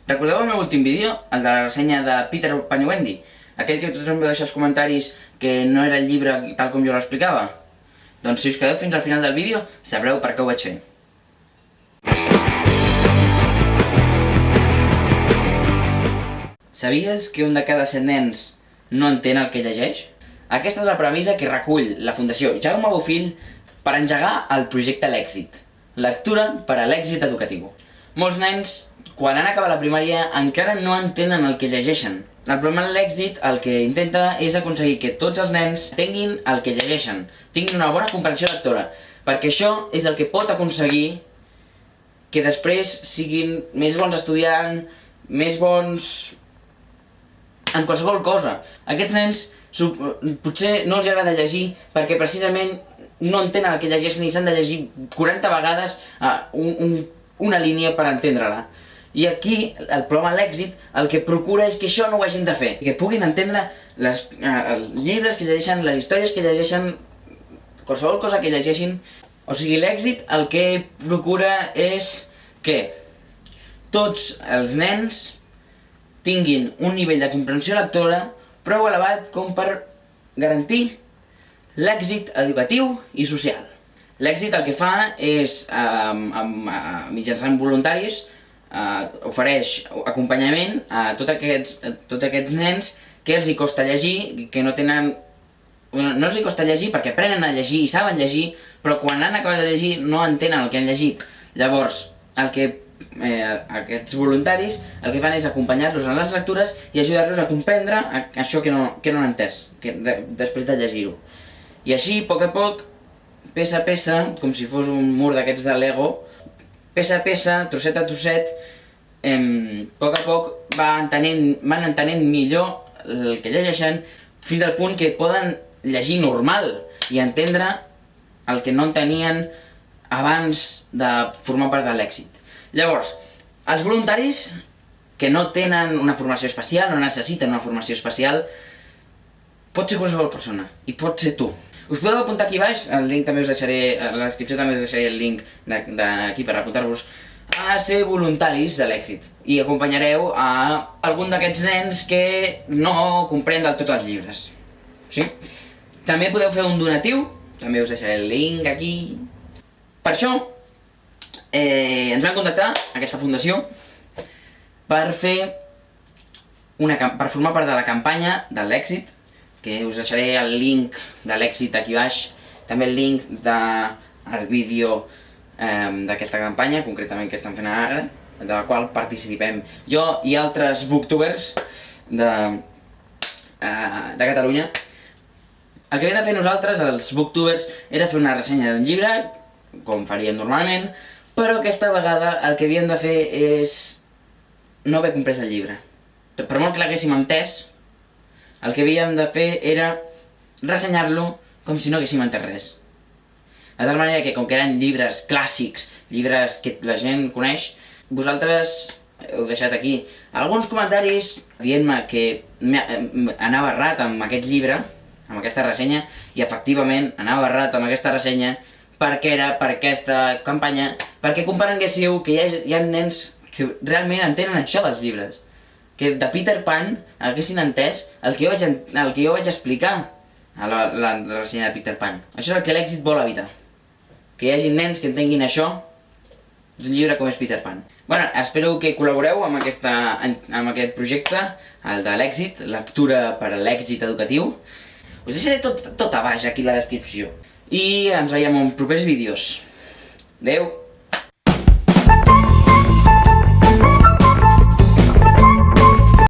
Recordeu el meu últim vídeo, el de la ressenya de Peter Pan i Wendy? Aquell que tots em vau deixar als comentaris que no era el llibre tal com jo l'explicava? Doncs si us quedeu fins al final del vídeo, sabreu per què ho vaig fer. Sabies que un de cada 100 nens no entén el que llegeix? Aquesta és la premissa que recull la Fundació Jaume Bofill per engegar el projecte L'Èxit. Lectura per a l'èxit educatiu. Molts nens, quan han acabat la primària, encara no entenen el que llegeixen. El programa L'Èxit el que intenta és aconseguir que tots els nens tinguin el que llegeixen, tinguin una bona comprensió lectora, perquè això és el que pot aconseguir que després siguin més bons estudiants, més bons en qualsevol cosa. Aquests nens potser no els agrada llegir perquè precisament no entenen el que llegeixen i s'han de llegir 40 vegades una línia per entendre-la. I aquí, el programa L'Èxit, el que procura és que això no ho hagin de fer, que puguin entendre els llibres que llegeixen, les històries que llegeixen, qualsevol cosa que llegeixin. O sigui, l'èxit el que procura és que tots els nens tinguin un nivell de comprensió lectora prou elevat com per garantir l'èxit educatiu i social. L'èxit el que fa és, mitjançant voluntaris, ofereix acompanyament a tots aquests nens que els hi costa llegir, que no tenen... No els hi costa llegir perquè aprenen a llegir i saben llegir, però quan han acabat de llegir no entenen el que han llegit. Llavors, aquests voluntaris el que fan és acompanyar-los en les lectures i ajudar-los a comprendre això que no han entès, després de llegir-ho. I així, a poc, peça a peça, com si fos un mur d'aquests de Lego, peça a peça, trosset a trosset, a poc van entenent millor el que llegeixen, fins al punt que poden llegir normal i entendre el que no entenien abans de formar part de l'èxit. Llavors, els voluntaris que no tenen una formació especial, no necessiten una formació especial, pot ser qualsevol persona, i pot ser tu. Us podeu apuntar aquí baix, el link també us deixaré, a la descripció també us deixaré el link d'aquí per apuntar-vos a ser voluntaris de l'èxit. I acompanyareu a algun d'aquests nens que no comprèn del tot els llibres. Sí? També podeu fer un donatiu, també us deixaré el link aquí. Per això, ens van contactar, aquesta fundació, per formar part de la campanya de l'èxit, que us deixaré el link de l'èxit aquí baix, també el link del vídeo d'aquesta campanya, concretament que estan fent ara, de la qual participem jo i altres booktubers de Catalunya. El que havíem de fer nosaltres, els booktubers, era fer una ressenya d'un llibre, com faríem normalment, però aquesta vegada el que havíem de fer és no haver comprès el llibre. Per molt que l'haguéssim entès, el que havíem de fer era ressenyar-lo com si no haguéssim entès res. De tal manera que, com que eren llibres clàssics, llibres que la gent coneix, vosaltres heu deixat aquí alguns comentaris dient-me que anava errat amb aquest llibre, amb aquesta ressenya, i efectivament anava errat amb aquesta ressenya perquè era per aquesta campanya, perquè comparenguéssiu que hi ha nens que realment entenen això dels llibres, que de Peter Pan haguessin entès el que jo vaig explicar a la ressenya de Peter Pan. Això és el que l'èxit vol evitar, que hi hagi nens que entenguin això d'un llibre com és Peter Pan. Bueno, espero que col·laboreu amb aquest projecte, el de l'èxit, lectura per a l'èxit educatiu. Us deixaré tot a baix aquí a la descripció. I ens veiem en propers vídeos. Adeu!